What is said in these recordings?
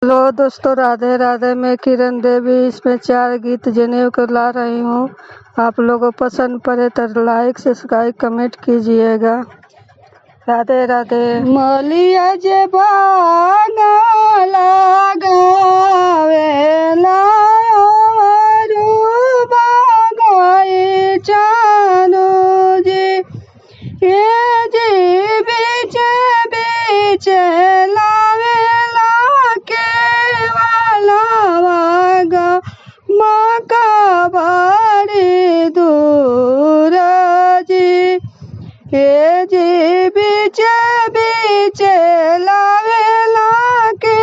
Hello दोस्तों, राधे राधे। मैं किरण देवी इसमें 4 गीत जनेऊ को ला रही हूँ। आप लोगों को पसंद पड़े तो लाइक सब्सक्राइब कमेंट कीजिएगा। राधे राधे। मलिया जे बागा लगावे लायो बागाई चानो जी, ये जी बीच बीच लावे मका बड़ी दूर जी, हे जी बीच बीच लावेला के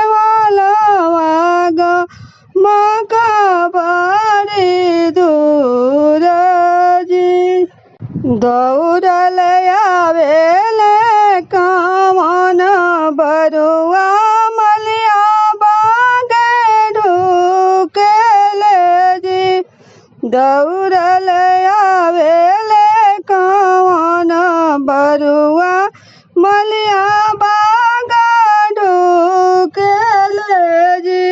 वाला वागा मका बड़ी दूर जी। दौड़ल आवेले कामन बरुआ मलिया बागे ढूकेले जी, दौड़ल आवेले कामन बरुआ मलिया बागा ढूकेले जी।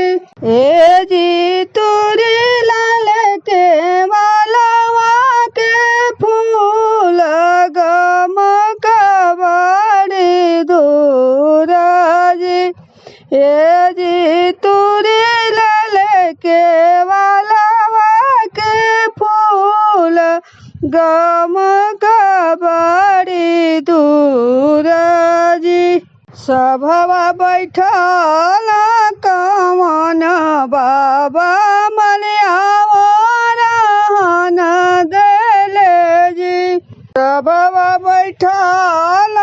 ए जी तुरी लाल के मालवा के फूल गमक बड़ी दूर जी, ए जी तुरी लाल के मालवा के फूल गमक बड़ी दूर जी। सभवा बैठल कमन बाबा मलिया रहन देले जी, सभवा बैठल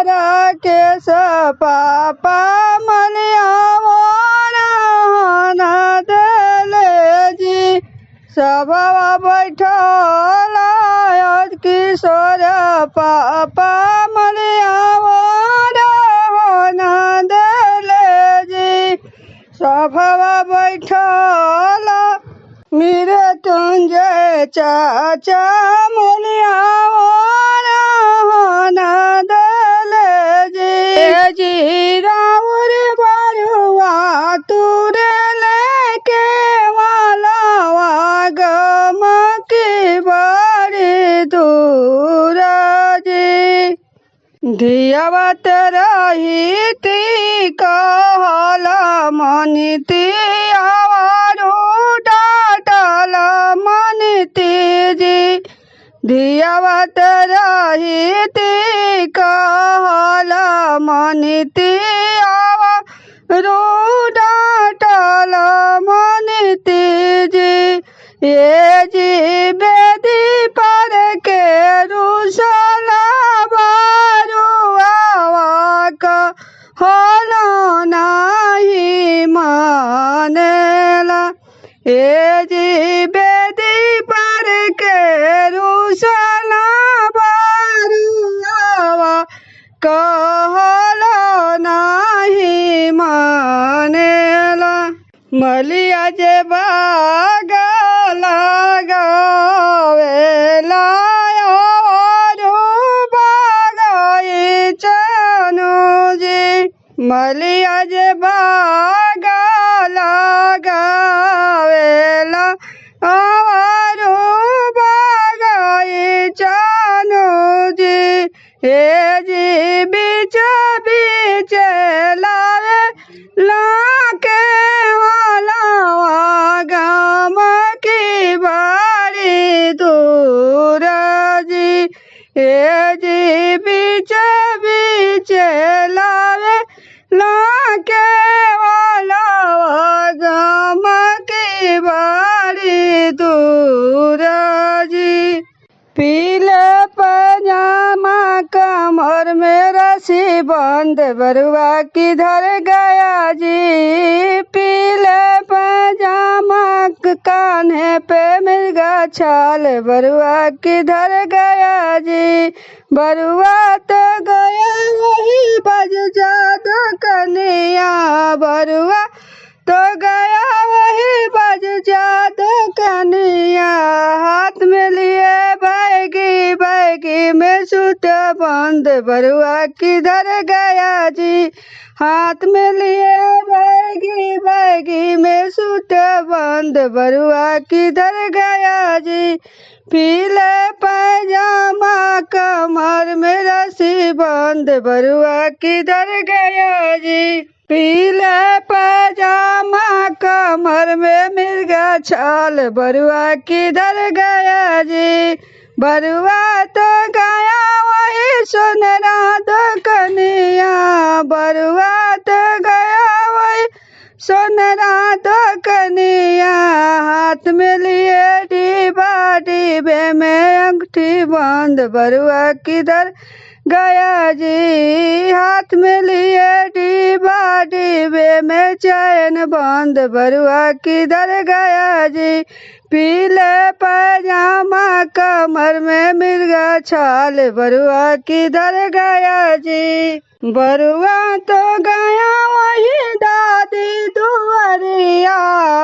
राकेश पापा मलिया रहन देले जी, सभवा बैठल किशोर पापा मलिया सभवा बैठल मेरे तुंजे चाचा मलिया रहन देले जी, राउर बरुआ तुरे लेके वाला गमकी बड़ी दूर जी। धियावत रही ती कहल मनिती आवारू डाटल मनिती जी, धियावत रही ती कहल मनिती आवारू डाटल मनिती जी, ये जी बेदी पर के रुसला हलो नाही मानेला, ए जी बेदी पर के रुसला बारुआ कहलो नाही मानेला। मलिया जे बागा लगावे मलिया जे बागा लगावेला आवारू बागाई चानो जी, हे जी बीच बीच लावे लाके वाला गम की बड़ी दूर जी, हे जी बीच बीच लावे लाके वाला गमकी बड़ी दूर जी। पीले पजामा कमर में रस्सी बंद बरुआ किधर गया जी, पीले पजामा कान्हे पे मिर्गा छाल बरुआ किधर गया जी, बरुआ तो गया वही बज जादू कन्या, बरुआ तो गया वही बज जादू कन्या, हाथ में लिए बैगी बैगी में सूट बंद बरुआ किधर गया जी, हाथ में लिए बैगी बैगी में सूट बंद बरुआ किधर गया जी। पीले पैजामा कमर में रस्सी बंद बरुआ किधर गया जी। पीले पैजामा कमर में मिर्गा छाल बरुआ किधर गया जी। बरुआ तो गया वही सोनरा दुकनिया बरुआ तो गया वही सोनरा दुकनिया। हाथ में लिए डिब्बा डिब्बे में अंगूठी बंद बरुआ किधर गया जी। हाथ में लिए डिब्बा डिब्बे में चैन बंद बरुआ किधर गया जी। पीले पैजामा कमर में मिर्गा छाल बरुआ किधर गया जी। बरुआ तो गया वही दादी दुआरिया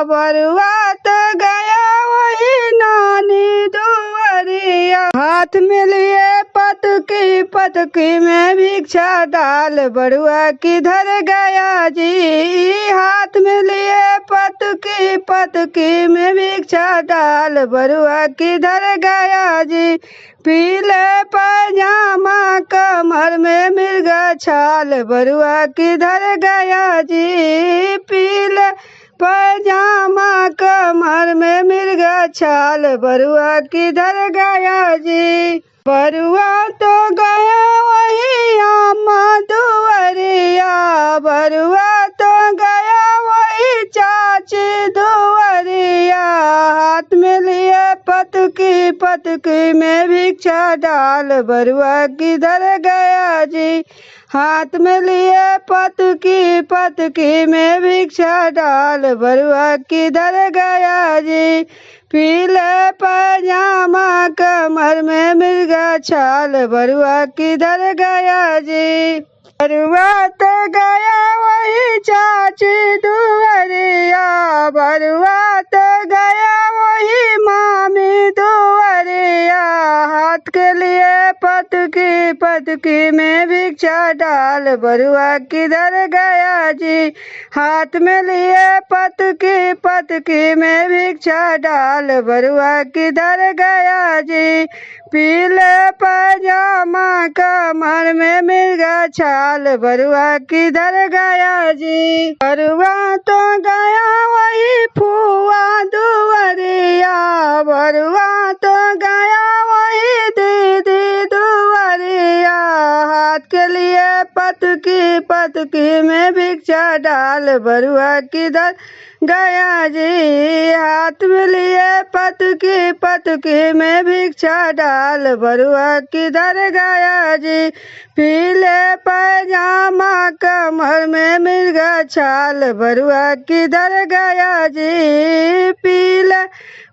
बरुआ तो गया वही नानी दुआरिया। हाथ में लिए पतकी में भिक्षा डाल बरुआ किधर गया जी। हाथ में लिए पतकी में भिक्षा डाल बरुआ किधर गया जी। पीले पैजामा कमर में मिर्गा छाल बरुआ किधर गया जी। पीले पैजामा कमर में मिर्गा छाल बरुआ किधर गया जी। बरुआ तो गया वही अम्मा दुआरिया बरुआ तो गया वही चाची दुआरिया। हाथ में लिए पतकी में भिक्षा डाल बरुआ किधर गया जी। हाथ में लिए पतकी में भिक्षा डाल बरुआ किधर गया जी। पीले पैजामा कमर में मिर्गा छाल बरुआ किधर गया जी। बरुआ तो गया वही चाची दुआरिया बरुआ तो गया वही मामी दुआरिया। हाथ के लिए पतकी में भिक्षा डाल बरुआ किधर गया जी। हाथ में लिए पतकी में भिक्षा डाल बरुआ किधर गया जी। पीले पैजामा कमर में मिर्गा छाल बरुआ किधर गया जी। बरुआ तो गया वही फुआ दुआरिया बरुआ तो गया वही दीदी दुआरिया। हाथ के लिए पतकी में भिक्षा डाल बरुआ किधर गया जी। हाथ में लिए पतकी में भिक्षा डाल बरुआ किधर गया जी। पीले पैजामा कमर में मिर्गा छाल बरुआ किधर गया जी। पीले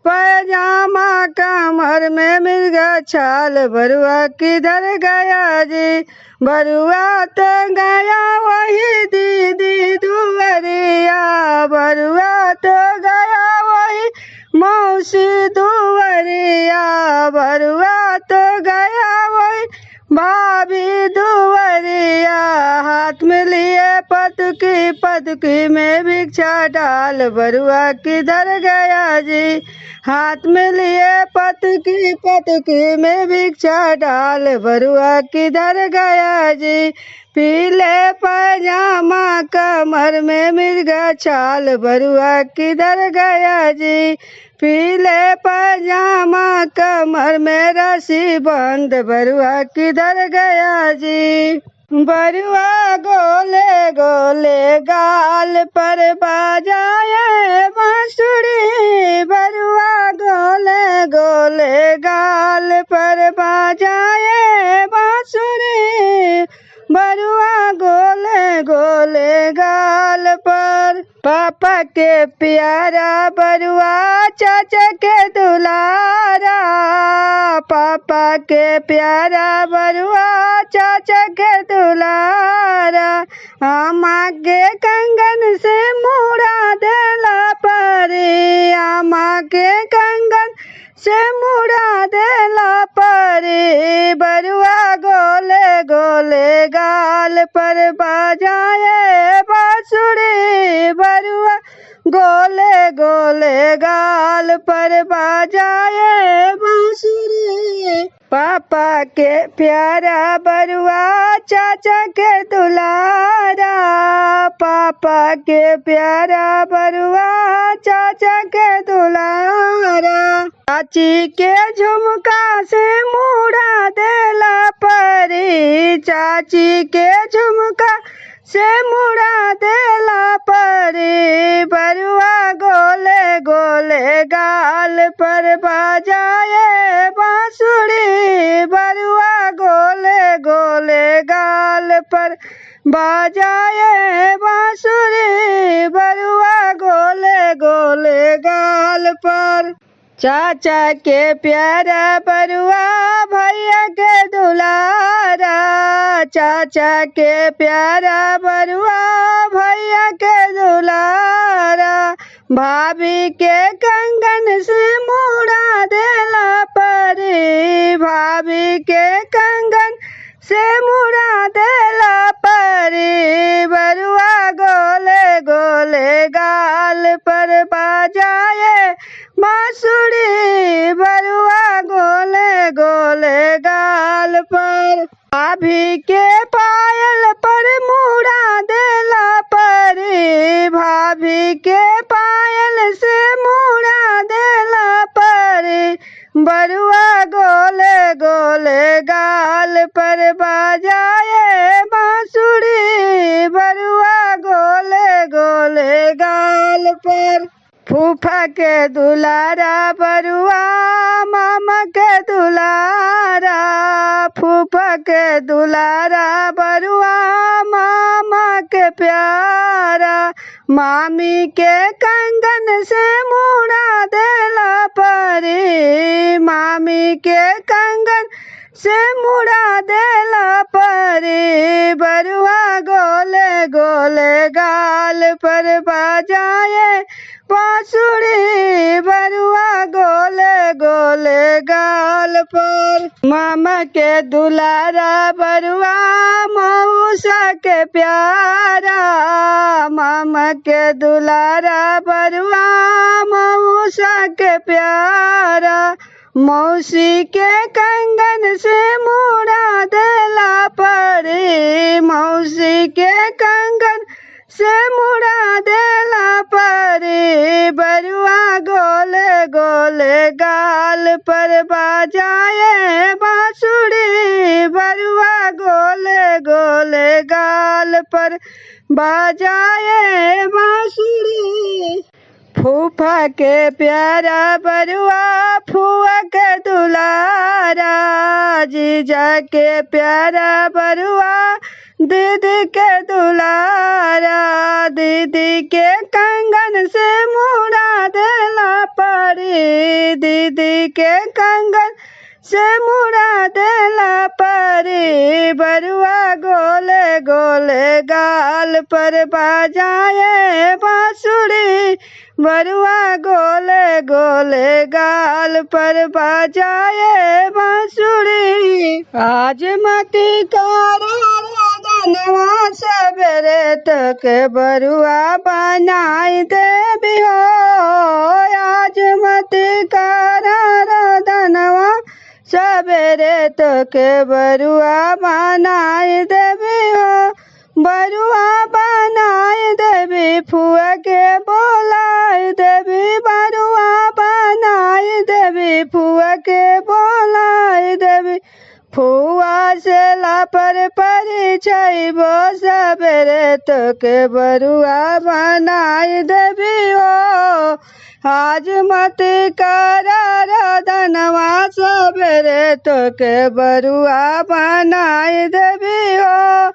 पैजामा कमर में मिर्गा छाल बरुआ किधर गया जी। बरुआ तो गया वही दीदी दुआरिया बरुआ तो गया वही मौसी दुआरिया बरुआ तो गया वही भाभी दुआरिया। हाथ में लिए पतकी में भिक्षा डाल बरुआ किधर गया जी। हाथ में लिए पतकी में भिक्षा डाल बरुआ किधर गया जी। पीले पैजामा कमर में मिर्गा छाल बरुआ किधर गया जी। पीले पैजामा कमर में रस्सी बंद बरुआ किधर गया जी। बरुआ गोले गोले गाल पर बजाए बांसुरी बरुआ गोले गोले गाल पर बजाए बांसुरी बरुआ गोले गोले गाल पर। पापा के प्यारा बरुआ चाचा के दुलारा पापा के प्यारा बरुआ चाचा के दुलारा। आमा के कंगन से मुड़ा देला परी आमा के कंगन से मुड़ा देला परी बरुआ गोले गोले गाल पर बजाए गोले गोले गाल पर बजाए बांसुरी। पापा के प्यारा बरुआ चाचा के दुलारा, पापा के प्यारा बरुआ चाचा के दुलारा। चाची के झुमका से मुड़ा देला परी, चाची के झुमका से मुड़ा देला परी। बरुआ गोले गोले गाल पर बजाए बांसुरी, बरुआ गोले गोले गाल पर बजाए बांसुरी, बरुआ गोले गोले गाल पर। चाचा के प्यारा बरुआ भैया के दुलारा, चाचा के प्यारा बरुआ भैया के दुलारा। भाभी के कंगन से मुड़ा देला परी, भाभी के कंगन से मुड़ा देला परी। बरुआ गोले गोले गाल पर बजाए बांसुरी, बरुआ गोले गोले गाल पर। भाभी के पायल पर मुड़ा देला परी, भाभी के पायल से मुड़ा देला परी। बरुआ गोले गोले गाल पर बजाए बांसुरी, बरुआ गोले गोले गाल पर। फूफा के दुलारा बरुआ मामा के दुलारा, फूफा के दुलारा बरुआ मामा के प्यारा। मामी के कंगन से मुड़ा देला परी, मामी के कंगन से मुड़ा देला परी। बरुआ गोले गोले गाल पर बजाए बांसुरी, बरुआ गोले गोले गाल पर। मामा के दुलारा बरुआ मऊसा के प्यारा, मामा के दुलारा बरुआ मऊसा के प्यारा। मौसी के कंगन से मुड़ा देला परी, मौसी के कंगन से मुड़ा देला परी। बरुआ गोले गोले गाल पर बजाए बांसुरी, बरुआ गोले गोले गाल पर बजाए बांसुरी। फूफा के प्यारा बरुआ फुआ के दुलारा, जीजा के प्यारा बरुआ दीदी के दुलारा। दीदी के कंगन से मुड़ा देला परी, दीदी के कंगन से मुड़ा देला परी। बरुआ गोले गोले गाल पर बजाए बांसुरी, बरुआ गोले गोले गाल पर बजाए बांसुरी। आज मती धनवा सबेरे तक बरुआ बनाई देबी हो, आज मती धनवा सबेरे तक बरुआ बनाई देबी हो। बरुआ बनाई देबी फुआ के बोलाई देबी, बरुआ बनाई देबी फुआ के बोलाई देबी। फुआ से लापर परिचय बो सबेरे तक बरुआ बनाई देबी हो। आज मत करार धनवा सबेरे तक बरुआ बनाई देबी हो।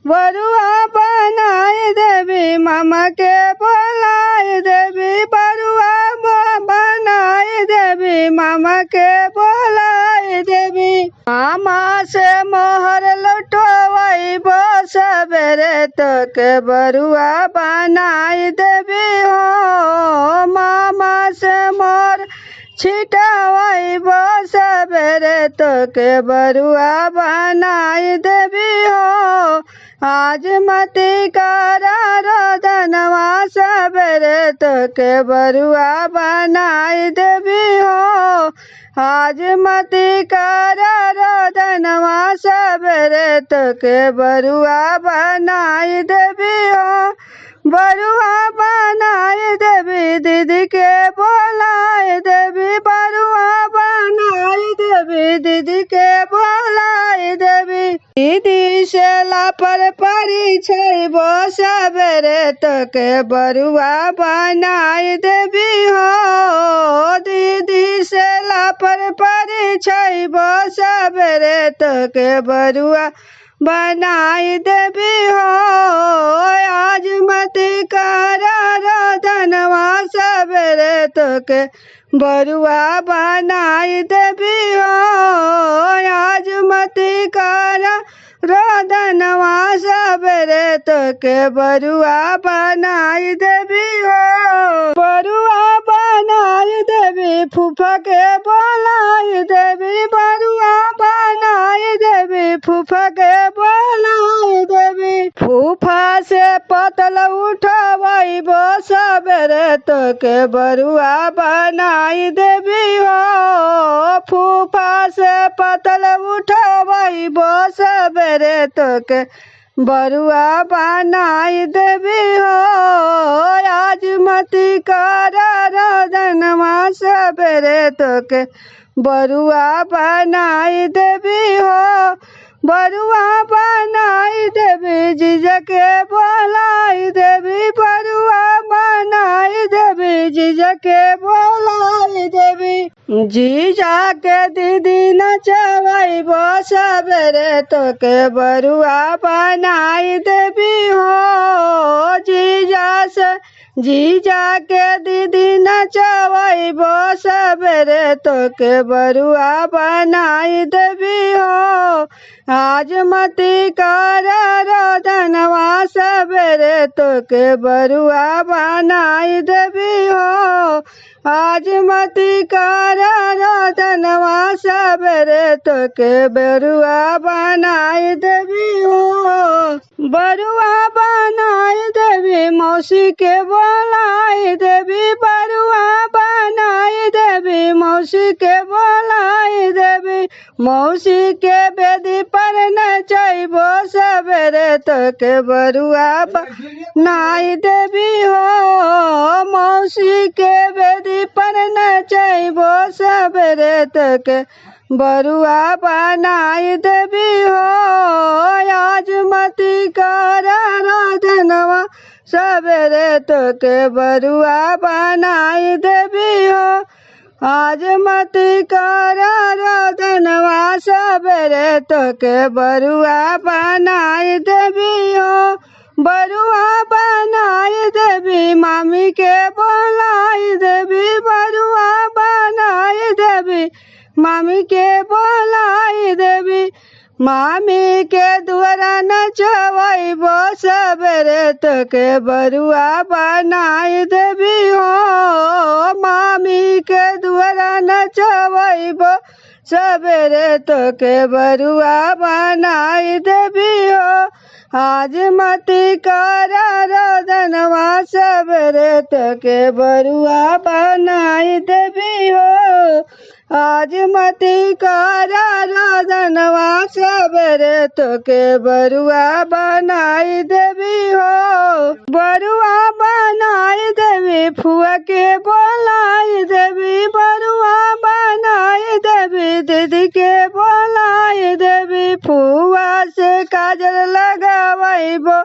बरुआ बनाई देबी मामा के बोलाई देबी, बरुआ बनाई देबी मामा के बोलाई देबी। मामा से मोहर लुटवाइबो सबेरे तक बरुआ बनाई देबी हो। मामा से मोर छिटवाइबो सबेरे तक बरुआ बनाई देबी हो। आज मती करा रोदनवा सबेरे तोके बरुआ बनाई देवी हो। आज मती करा रोदनवा सबेरे तोके बरुआ बनाई देवी हो। बरुआ बनाई देवी दीदी के बोलाई देवी। बरुआ बनाई देवी दीदी के बोलाई देवी। दीदी से लापर पड़ी छैबो सबेरे तोके बरुआ बनाई देवी हो। दीदी से लापर पड़ी छैबो सबेरे तोके बरुआ बनाई देवी हो। आज मती करा रोदनवा सबेरे तोके बरुआ बनाई देवी हो। आज मती करा रोदनवा सबेरे तोके बरुआ बनाई देवी हो। बरुआ बनाई देवी फूफा के बोलाई देवी। बरुआ बनाई देवी फूफा के बोलाई देवी। फूफा से पतल उठवाइबो सबेरे तोके बरुआ बनाई देवी हो। फूफा से पतल उठवाइबो सबेरे तोके बरुआ बनाई देवी हो। आज मती करा रोदनवा सबेरे तोके बरुआ बनाई देवी हो। बरुआ बनाई देवी जीजा के बोलाई देवी। बरुआ बनाई देवी जीजा के बोलाई देवी। जीजा के दीदी नचवाइबो सबेरे तोके बरुआ बनाई देवी हो। जीजा के दीदी नचवाइबो सबेरे तोके बरुआ बनाई देवी हो। आज मती करा रोदनवा सबेरे तोके बरुआ बनाई देवी हो। आज मती करा रोदनवा सबेरे तोके बरुआ बनाई देवी हो। बरुआ बनाई देवी मौसी के बोलाई देवी। बरुआ बनाई देवी मौसी के बोलाई देवी। मौसी के बेदी पर नचैबो सबेरे तोके बरुआ बनाई देवी हो। मौसी के बेदी पर नचैबो सबेरे तोके बरुआ बनाई देवी हो। आज मती करा रोदनवा सबेरे तोके बरुआ बनाई देवी हो। आज मती करा रोदनवा सबेरे तोके बरुआ बनाई देवी हो। बरुआ बनाई देवी मामी के बोलाई देवी। बरुआ बनाई देवी मामी के बोलाई देवी। मामी के द्वारा नचवाइबो सबेरे तोके बरुआ बनाई देवी हो। मामी के द्वारा नचवाइबो सबेरे तोके बरुआ बनाई देवी हो। आज मती करा रोदनवा सबेरे तोके बरुआ बनाई देवी हो। आज मती करा रोदनवा सबेरे तोके बरुआ बनाई देवी हो। बरुआ बनाई देवी फुआ के बोलाई देवी। बरुआ बनाई देवी दीदी के बोलाई देवी। फुआ से काजल लगावाइबो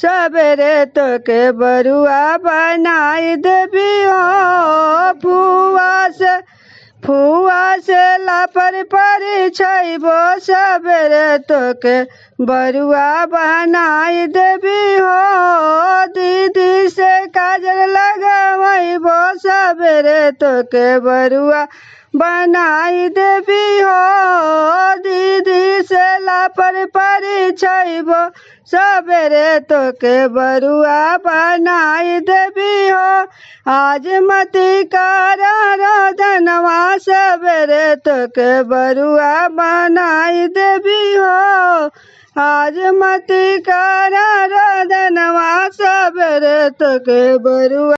सबेरे तोके बरुआ बनाई देवी हो। फुआ से लापर पड़ी छैबो सबेरे तोके बरुआ बनाई देवी हो। दीदी से काजल लगावाइबो सबेरे तोके बरुआ बनाई देवी हो। दीदी से लापर पड़ी छैबो सबेरे तोके बरुआ बनाई देवी हो। आज मती करा रोदनवा सबेरे तोके बरुआ बनाई देवी हो। आज मती करा रदनवा सबेरे तक बरुआ।